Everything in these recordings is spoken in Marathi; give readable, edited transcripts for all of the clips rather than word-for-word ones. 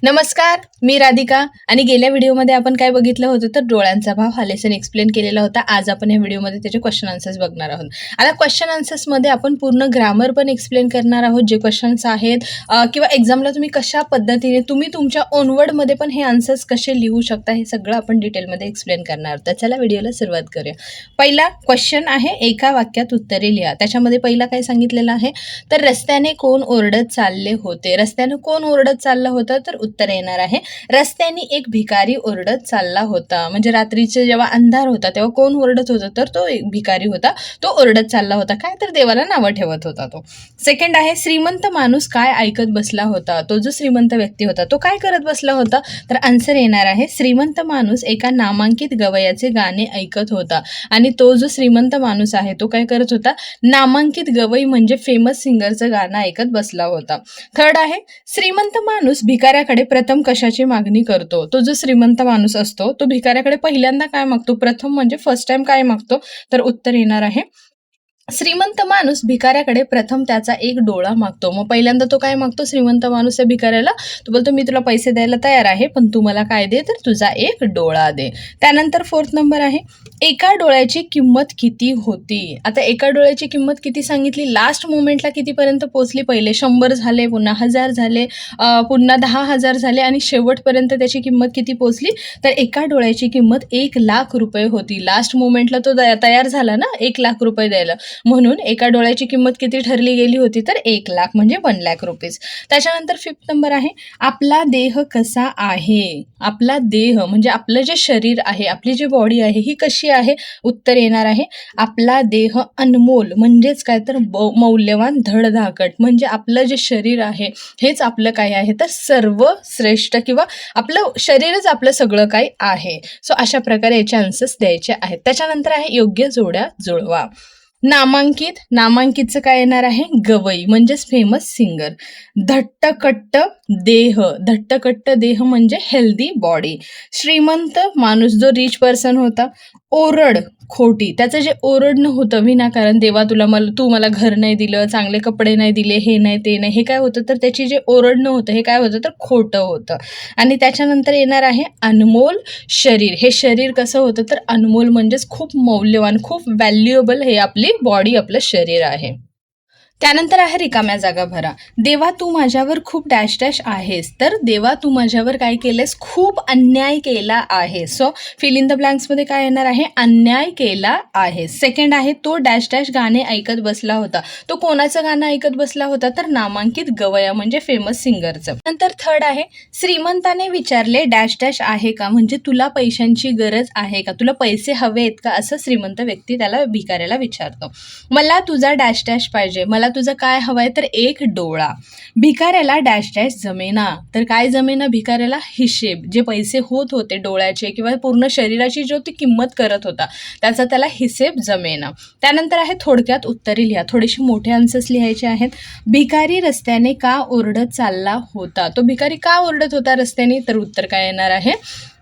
नमस्कार, मी राधिका आणि गेल्या व्हिडिओमध्ये आपण काय बघितलं होतं तर डोळ्यांचा भाव हा लेसन एक्सप्लेन केलेला होता. आज आपण या व्हिडिओमध्ये त्याचे क्वेश्चन आन्सर्स बघणार आहोत. आता क्वेश्चन आन्सर्समध्ये आपण पूर्ण ग्रामर पण एक्सप्लेन करणार आहोत, जे क्वेश्चन्स आहेत किंवा एक्झामला तुम्ही कशा पद्धतीने तुम्ही तुमच्या ओन वर्डमध्ये पण हे आन्सर्स कसे लिहू शकता हे सगळं आपण डिटेलमध्ये एक्सप्लेन करणार आहोत. तर चला व्हिडिओला सुरुवात करूया. पहिला क्वेश्चन आहे, एका वाक्यात उत्तरे लिहा. त्याच्यामध्ये पहिला काय सांगितलेलं आहे तर रस्त्याने कोण ओरडत चालले होते. रस्त्याने कोण ओरडत चाललं होतं तर उत्तर येणार आहे रस्त्याने एक भिकारी ओरडत चालला होता. म्हणजे रात्रीचे जेव्हा अंधार होता तेव्हा कोण ओरडत होता तर तो एक भिकारी होता, तो ओरडत चालला होता. काय तर देवाला नावं ठेवत होता तो. सेकंड आहे, श्रीमंत माणूस काय ऐकत बसला होता. तो जो श्रीमंत व्यक्ती होता तो काय करत बसला होता तर आन्सर येणार आहे श्रीमंत माणूस एका नामांकित गवयाचे गाणे ऐकत होता. आणि तो जो श्रीमंत माणूस आहे तो काय करत होता, नामांकित गवई म्हणजे फेमस सिंगरचं गाणं ऐकत बसला होता. थर्ड आहे, श्रीमंत माणूस भिकाऱ्याकडे प्रथम कशाची मागणी करतो. तो जो श्रीमंत माणूस असतो तो भिकाऱ्याकडे पहिल्यांदा काय मागतो, प्रथम म्हणजे फर्स्ट टाइम काय मागतो तर उत्तर येणार आहे श्रीमंत माणूस भिकाऱ्याकडे प्रथम त्याचा एक डोळा मागतो. मग पहिल्यांदा तो काय मागतो श्रीमंत माणूस या भिकाऱ्याला, तो बोलतो मी तुला पैसे द्यायला तयार आहे पण तू मला काय दे तर तुझा एक डोळा दे. त्यानंतर फोर्थ नंबर आहे, एका डोळ्याची किंमत किती होती. आता एका डोळ्याची किंमत किती सांगितली, लास्ट मोमेंटला कितीपर्यंत पोहोचली, पहिले 100 झाले, पुन्हा 1000 झाले, पुन्हा 10,000 झाले आणि शेवटपर्यंत त्याची किंमत किती पोहोचली तर एका डोळ्याची किंमत 1,00,000 रुपये होती. लास्ट मोमेंटला तो तयार झाला ना 1,00,000 रुपये द्यायला, म्हणून एका डोळ्याची किंमत किती ठरली गेली होती तर 1,00,000 म्हणजे 1,00,000 रुपीज. त्याच्यानंतर फिफ्थ नंबर आहे, आपला देह कसा आहे. आपला देह म्हणजे आपलं जे शरीर आहे, आपली जी बॉडी आहे ही कशी आहे. उत्तर येणार आहे आपला देह अनमोल म्हणजेच काय तर मौल्यवान धडधाकट. म्हणजे आपलं जे शरीर आहे हेच आपलं काय आहे तर सर्वश्रेष्ठ किंवा आपलं शरीरच आपलं सगळं काही आहे. सो अशा प्रकारे याचे आन्सर्स द्यायचे आहेत. त्याच्यानंतर आहे योग्य जोड्या जुळवा. नामांकितचं काय येणार आहे गवई म्हणजेच फेमस सिंगर. धट्टकट्ट देह म्हणजे हेल्दी बॉडी. श्रीमंत माणूस जो रिच पर्सन होता. ओरड खोटी, त्याचं जे ओरडणं होतं विनाकारण, देवा तू मला घर नाही दिलं, चांगले कपडे नाही दिले, हे नाही ते नाही, हे काय होतं तर त्याची जे ओरडणं होतं हे काय होतं तर खोटं होतं. आणि त्याच्यानंतर येणार आहे अनमोल शरीर. हे शरीर कसं होतं तर अनमोल म्हणजेच खूप मौल्यवान, खूप व्हॅल्युएबल हे आपली बॉडी आपलं शरीर आहे. त्यानंतर आहे रिकाम्या जागा भरा. देवा तू माझ्यावर खूप डॅश डॅश आहेस. तर देवा तू माझ्यावर काय केलेस, खूप अन्याय केला आहे. सो फिल इन द ब्लँक्समध्ये काय येणार आहे अन्याय केला आहे. सेकंड आहे, तो डॅश डॅश गाणे ऐकत बसला होता. तो कोणाचं गाणं ऐकत बसला होता तर नामांकित गवया म्हणजे फेमस सिंगरचं. नंतर थर्ड आहे, श्रीमंताने विचारले डॅश डॅश आहे का, म्हणजे तुला पैशांची गरज आहे का, तुला पैसे हवे आहेत का, असं श्रीमंत व्यक्ती त्याला भिकाऱ्याला विचारतो. मला तुझा डॅश डॅश पाहिजे, मला तुझं काय हवंय तर एक डोळा. भिकाऱ्याला डॅश डॅश जमेना. तर काय जमेना भिकाऱ्याला, हिशेब, जे पैसे होत होते डोळ्याचे किंवा पूर्ण शरीराची जो ती किंमत करत होता त्याचा त्याला हिशेब जमेना. त्यानंतर आहे थोडक्यात उत्तरे लिहा. थोडेसे मोठे आन्सर्स लिहायचे आहेत. भिकारी रस्त्याने का ओरडत चालला होता. तो भिकारी का ओरडत होता रस्त्याने तर उत्तर काय येणार आहे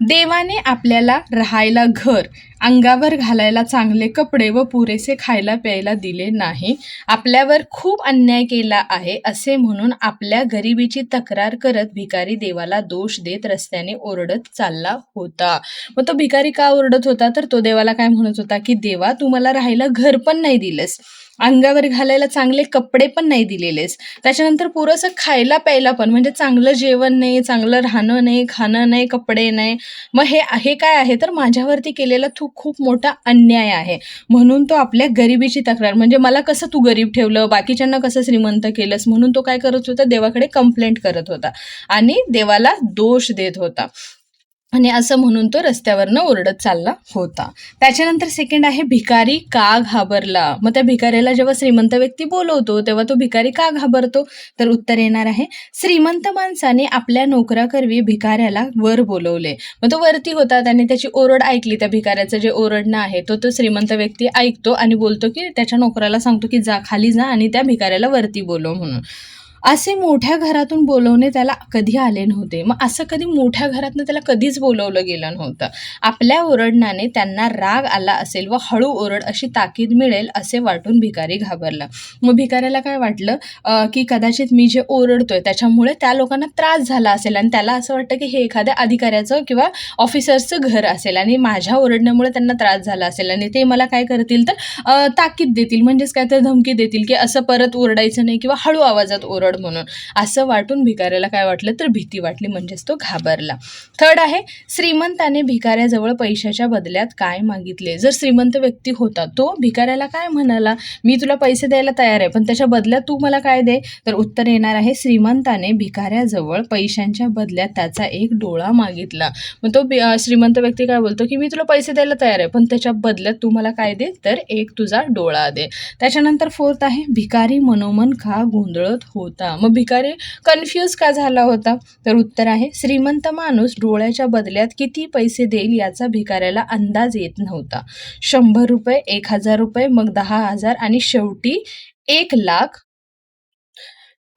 देवाने आपल्याला राहायला घर, अंगावर घालायला चांगले कपडे व पुरेसे खायला प्यायला दिले नाही. आपल्यावर खूप अन्याय केला आहे असे म्हणून आपल्या गरिबीची तक्रार करत भिकारी देवाला दोष देत रस्त्याने ओरडत चालला होता. मग तो भिकारी का ओरडत होता तर तो देवाला काय म्हणत होता की देवा तू मला राहायला घर पण नाही दिलंस, अंगावर घालायला चांगले कपडे पण नाही दिलेलेस, त्याच्यानंतर पुरेसं खायला प्यायला पण म्हणजे चांगलं जेवण नाही, चांगलं राहणं नाही, खाणं नाही, कपडे नाही. मग हे काय आहे तर माझ्यावरती केलेला तू खूप मोठा अन्याय आहे. म्हणून तो आपल्या गरिबीची तक्रार म्हणजे मला कसं तू गरीब ठेवलं, बाकीच्यांना कसं श्रीमंत केलंस, म्हणून तो काय करत होता देवाकडे कंप्लेंट करत होता आणि देवाला दोष देत होता. आणि असं म्हणून तो रस्त्यावरनं ओरडत चालला होता. त्याच्यानंतर सेकंड आहे भिकारी का घाबरला. मग त्या भिकाऱ्याला जेव्हा श्रीमंत व्यक्ती बोलवतो तेव्हा तो भिकारी का घाबरतो तर उत्तर येणार आहे श्रीमंत माणसाने आपल्या नोकराकरवी भिकाऱ्याला वर बोलवले. मग तो वरती होता, त्याने त्याची ओरड ऐकली, त्या भिकाऱ्याचं जे ओरडणं आहे तो श्रीमंत व्यक्ती ऐकतो आणि बोलतो की त्याच्या नोकराला सांगतो की जा खाली जा आणि त्या भिकाऱ्याला वरती बोलव म्हणून. असे मोठ्या घरातून बोलवणे त्याला कधी आले नव्हते. मग असं कधी मोठ्या घरातनं त्याला कधीच बोलवलं गेलं नव्हतं. आपल्या ओरडण्याने त्यांना राग आला असेल व हळू ओरड अशी ताकीद मिळेल असे वाटून भिकारी घाबरला. मग भिकाऱ्याला काय वाटलं की कदाचित मी जे ओरडतोय त्याच्यामुळे त्या लोकांना त्रास झाला असेल आणि त्याला असं वाटतं की हे एखाद्या अधिकाऱ्याचं किंवा ऑफिसरचं घर असेल आणि माझ्या ओरडण्यामुळे त्यांना त्रास झाला असेल आणि ते मला काय करतील तर ताकीद देतील, म्हणजेच काय तर धमकी देतील की असं परत ओरडायचं नाही किंवा हळू आवाजात ओरड म्हणून. असं वाटून भिकाऱ्याला काय वाटलं तर भीती वाटली, म्हणजेच तो घाबरला. थर्ड आहे, श्रीमंताने भिकाऱ्याजवळ पैशाच्या बदल्यात काय मागितले. जर श्रीमंत व्यक्ती होता तो भिकाऱ्याला काय म्हणाला, मी तुला पैसे द्यायला तयार आहे पण त्याच्या बदल्यात तू मला काय दे. तर उत्तर येणार आहे, श्रीमंताने भिकाऱ्याजवळ पैशांच्या बदल्यात त्याचा एक डोळा मागितला. मग तो श्रीमंत व्यक्ती काय बोलतो की मी तुला पैसे द्यायला तयार आहे पण त्याच्या बदल्यात तू मला काय दे तर एक तुझा डोळा दे. त्याच्यानंतर फोर्थ आहे, भिकारी मनोमन का गोंधळत होता. मग भिकारी कन्फ्यूज का झाला होता. तर उत्तर आहे, श्रीमंत माणूस डोळ्याच्या बदल्यात किती पैसे देईल याचा भिकाऱ्याला अंदाज येत नव्हता. 100 रुपये, 1000 रुपये, मग 10,000 आणि शेवटी 1,00,000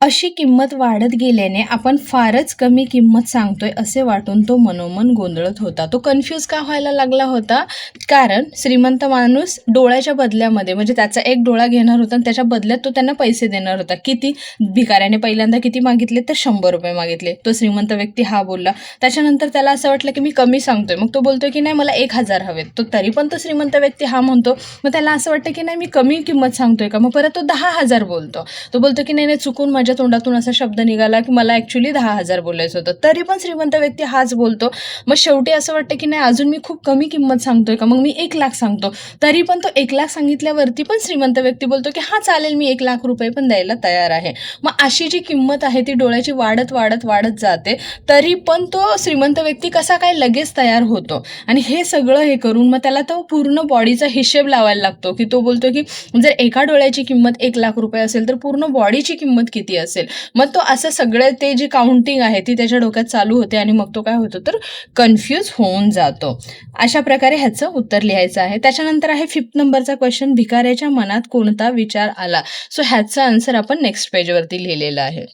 अशी किंमत वाढत गेल्याने आपण फारच कमी किंमत सांगतोय असे वाटून तो मनोमन गोंधळत होता. तो कन्फ्यूज का व्हायला लागला होता, कारण श्रीमंत माणूस डोळ्याच्या बदल्यामध्ये म्हणजे त्याचा एक डोळा घेणार होता आणि त्याच्या बदल्यात तो त्यांना पैसे देणार होता. किती, भिकाऱ्याने पहिल्यांदा किती मागितले तर 100 रुपये मागितले. तो श्रीमंत व्यक्ती हा बोलला. त्याच्यानंतर त्याला असं वाटलं की मी कमी सांगतोय, मग तो बोलतोय की नाही मला 1,000 हवेत. तो तरी पण तो श्रीमंत व्यक्ती हा म्हणतो. मग त्याला असं वाटतं की नाही मी कमी किंमत सांगतोय का, मग परत तो 10,000 बोलतो. तो बोलतो की नाही चुकून माझ्या तोंडातून असा शब्द निघाला की मला ॲक्च्युली 10,000 बोलायचं होतं. तरी पण श्रीमंत व्यक्ती हाच बोलतो. मग शेवटी असं वाटतं की नाही अजून मी खूप कमी किंमत सांगतोय का, मग मी 1,00,000 सांगतो. तरी पण तो 1,00,000 सांगितल्यावरती पण श्रीमंत व्यक्ती बोलतो की हा चालेल मी 1,00,000 रुपये पण द्यायला तयार आहे. मग अशी जी किंमत आहे ती डोळ्याची वाढत वाढत वाढत जाते. तरी पण तो श्रीमंत व्यक्ती कसा काय लगेच तयार होतो आणि हे सगळं हे करून मग त्याला तो पूर्ण बॉडीचा हिशेब लावायला लागतो की तो बोलतो की जर एका डोळ्याची किंमत 1,00,000 रुपये असेल तर पूर्ण बॉडीची किंमत किती असेल. मग तो असं सगळं ते जी काउंटिंग आहे ती त्याच्या डोक्यात चालू होते आणि मग तो काय होतो तर कन्फ्यूज होऊन जातो. अशा प्रकारे ह्याचं उत्तर लिहायचं आहे. त्याच्यानंतर आहे 5th नंबरचा क्वेश्चन, भिकाऱ्याच्या मनात कोणता विचार आला. सो ह्याचा आन्सर आपण नेक्स्ट पेजवरती लिहिलेला आहे.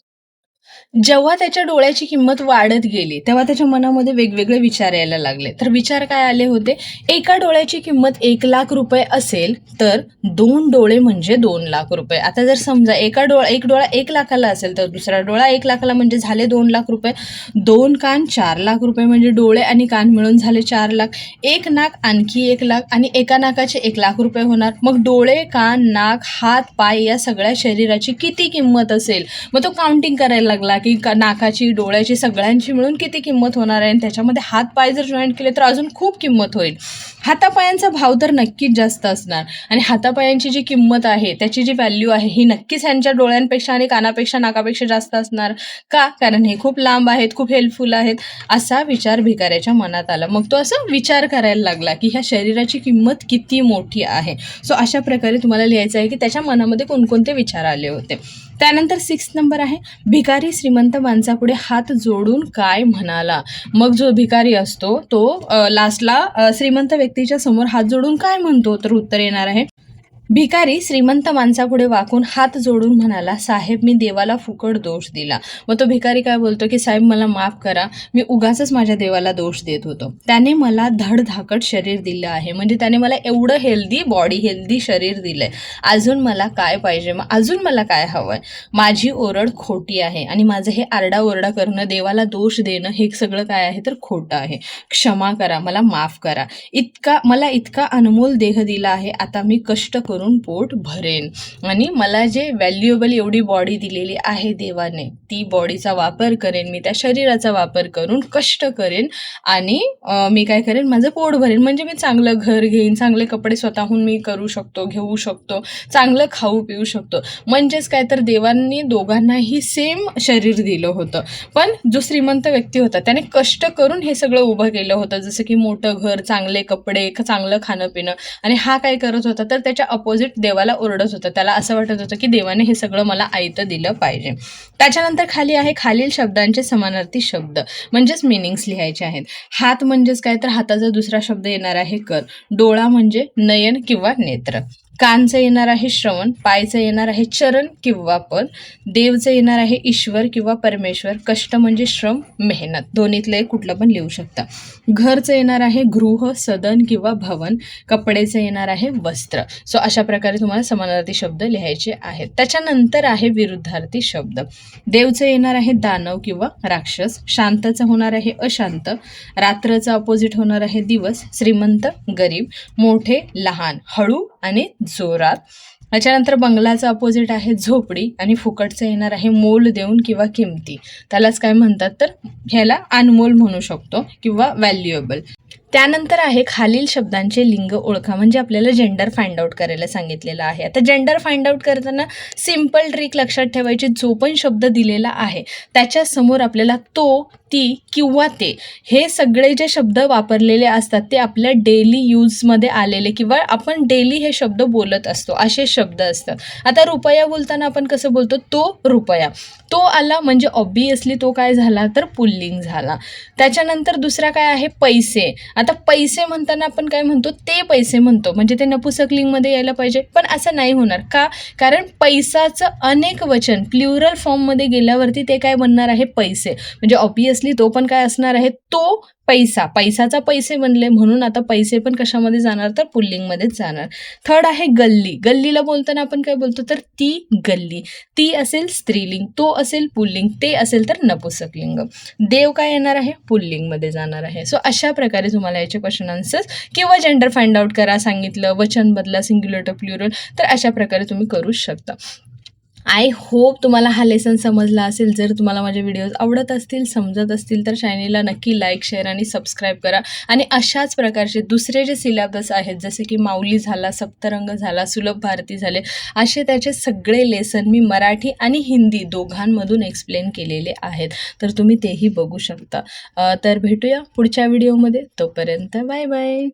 जेव्हा त्याच्या डोळ्याची किंमत वाढत गेली तेव्हा त्याच्या मनामध्ये वेगवेगळे विचार यायला लागले. तर विचार काय आले होते, एका डोळ्याची किंमत 1,00,000 रुपये असेल तर 2 डोळे म्हणजे 2,00,000 रुपये. आता जर समजा एक डोळा 1,00,000ला असेल तर दुसरा डोळा 1,00,000ला म्हणजे झाले 2,00,000 रुपये. 2 कान 4,00,000 रुपये म्हणजे डोळे आणि कान मिळून झाले 4,00,000. एक नाक आणखी 1,00,000 आणि एका नाकाचे 1,00,000 रुपये होणार. मग डोळे, कान, नाक, हात, पाय या सगळ्या शरीराची किती किंमत असेल. मग तो काउंटिंग करायला लागला की नाकाची, डोळ्याची सगळ्यांची मिळून किती किंमत होणार आहे आणि त्याच्यामध्ये हात पाय जर जॉईंट केले तर अजून खूप किंमत होईल. हातापायांचा भाव तर नक्कीच जास्त असणार आणि हातापायांची जी किंमत आहे त्याची जी व्हॅल्यू आहे ही नक्कीच ह्यांच्या डोळ्यांपेक्षा आणि कानापेक्षा, नाकापेक्षा जास्त असणार. का, कारण हे खूप लांब आहेत, खूप हेल्पफुल आहेत. असा विचार भिकाऱ्याच्या मनात आला. मग तो असं विचार करायला लागला की ह्या शरीराची किंमत किती मोठी आहे. सो अशा प्रकारे तुम्हाला लिहायचं आहे की त्याच्या मनामध्ये कोणकोणते विचार आले होते. त्यानंतर 6th नंबर आहे, भिकारी श्रीमंत माणसापुढे हात जोडून काय म्हणाला. मग जो भिकारी असतो तो लास्टला श्रीमंत व्यक्तीच्या समोर हात जोडून काय म्हणतो. तर उत्तर येणार आहे, भिकारी श्रीमंत माणसापुढे वाकून हात जोडून म्हणाला, साहेब मी देवाला फुकट दोष दिला. मग तो भिकारी काय बोलतो की साहेब मला माफ करा, मी उगाचच माझ्या देवाला दोष देत होतो. त्याने मला धडधाकट शरीर दिलं आहे, म्हणजे त्याने मला एवढं हेल्दी बॉडी, हेल्दी शरीर दिलंय. अजून मला काय पाहिजे, मग अजून मला काय हवंय. माझी ओरड खोटी आहे आणि माझं हे आरडाओरडा करणं, देवाला दोष देणं हे सगळं काय आहे तर खोटं आहे. क्षमा करा, मला माफ करा. मला इतका अनमोल देह दिला आहे, आता मी कष्ट करून पोट भरेन आणि मला जे व्हॅल्युएबल एवढी बॉडी दिलेली आहे देवाने, ती बॉडीचा वापर करेन, मी त्या शरीराचा वापर करून कष्ट करेन आणि मी काय करेन, माझं पोट भरेन. म्हणजे मी चांगलं घर घेईन, चांगले कपडे स्वतःहून मी करू शकतो, घेऊ शकतो, चांगलं खाऊ पिऊ शकतो. म्हणजेच काय तर देवांनी दोघांनाही सेम शरीर दिलं होतं. पण जो श्रीमंत व्यक्ती होता त्याने कष्ट करून हे सगळं उभं केलं होतं, जसं की मोठं घर, चांगले कपडे, चांगलं खाणं पिणं. आणि हा काय करत होता तर त्याच्या अपोजिट देवाला ओरडत होता. त्याला असं वाटत होतं की देवाने हे सगळं मला आयतं दिलं पाहिजे. त्याच्यानंतर खाली आहे, खालील शब्दांचे समानार्थी शब्द म्हणजेच मिनिंग्स लिहायचे आहेत. हात म्हणजेच काय तर हाताचा दुसरा शब्द येणार आहे कर. डोळा म्हणजे नयन किंवा नेत्र. कानचं येणार आहे श्रवण, पायचं येणार आहे चरण किंवा पद, देवचं येणार आहे ईश्वर किंवा परमेश्वर, कष्ट म्हणजे श्रम, मेहनत, दोन्हीतलं एक कुठलं पण लिहू शकता. घरचं येणार आहे गृह, सदन किंवा भवन, कपडेचं येणार आहे वस्त्र. सो अशा प्रकारे तुम्हाला समानार्थी शब्द लिहायचे आहेत. त्याच्यानंतर आहे विरुद्धार्थी शब्द. देवचं येणार आहे दानव किंवा राक्षस, शांतचं होणार आहे अशांत, रात्रचं अपोजिट होणार आहे दिवस, श्रीमंत गरीब, मोठे लहान, हळू आणि जोरात. त्याच्यानंतर बंगलाचं अपोजिट आहे झोपडी आणि फुकटचं येणार आहे मोल देऊन किंवा किमती. त्यालाच काय म्हणतात तर ह्याला अनमोल म्हणू शकतो किंवा व्हॅल्युएबल. त्यानंतर आहे खालील शब्दांचे लिंग ओळखा, म्हणजे आपल्याला जेंडर फाइंड आउट करायला सांगितलेलं आहे. आता जेंडर फाइंड आउट करताना सिम्पल ट्रिक लक्षात ठेवायची, जो पण शब्द दिलेला आहे त्याच्यासमोर आपल्याला तो, ती किंवा ते हे सगळे जे शब्द वापरलेले असतात ते आपल्या डेली यूजमध्ये आलेले किंवा आपण डेली हे शब्द बोलत असतो असे शब्द असतात. आता रुपया बोलताना आपण कसं बोलतो, तो रुपया, तो आला म्हणजे ऑब्वियसली तो काय झाला तर पुल्लिंग झाला. त्याच्यानंतर दुसरा काय आहे पैसे. आता पैसे म्हणताना आपण काय म्हणतो, ते पैसे म्हणतो, म्हणजे ते नपुसकलिंगमध्ये यायला पाहिजे, पण असं नाही होणार. का? कारण पैसाचं अनेक वचन प्ल्युरल फॉर्ममध्ये गेल्यावरती ते काय बनणार आहे पैसे, म्हणजे ऑब्वियसली तो पण काय असणार आहे, तो पैसा, पैसाचा पैसे बनले म्हणून आता पैसे पण कशामध्ये जाणार तर पुल्लिंगमध्येच जाणार. थर्ड आहे गल्ली. गल्लीला बोलताना आपण काय बोलतो तर ती गल्ली, ती असेल स्त्रीलिंग, तो असेल पुल्लिंग, ते असेल तर नपुसकलिंग. देव काय येणार आहे पुल्लिंगमध्ये जाणार आहे. सो अशा प्रकारे तुम्हाला याचे क्वेश्चन आन्सर्स किंवा जेंडर फाइंड आउट करा सांगितलं, वचन बदला सिंग्युलर टू प्ल्युरल, तर अशा प्रकारे तुम्ही करू शकता. आय होप तुम्हाला हा लेसन समजला असेल. जर तुम्हाला माझे व्हिडिओज आवडत असतील, समजत असतील तर चॅनेलला नक्की लाईक, शेअर आणि सबस्क्राईब करा. आणि अशाच प्रकारचे दुसरे जे सिलेबस आहेत जसे की माऊली झाला, सप्तरंग झाला, सुलभ भारती झाले, असे त्याचे सगळे लेसन मी मराठी आणि हिंदी दोघांमधून एक्सप्लेन केलेले आहेत, तर तुम्ही तेही बघू शकता. तर भेटूया पुढच्या व्हिडिओमध्ये. तोपर्यंत बाय बाय.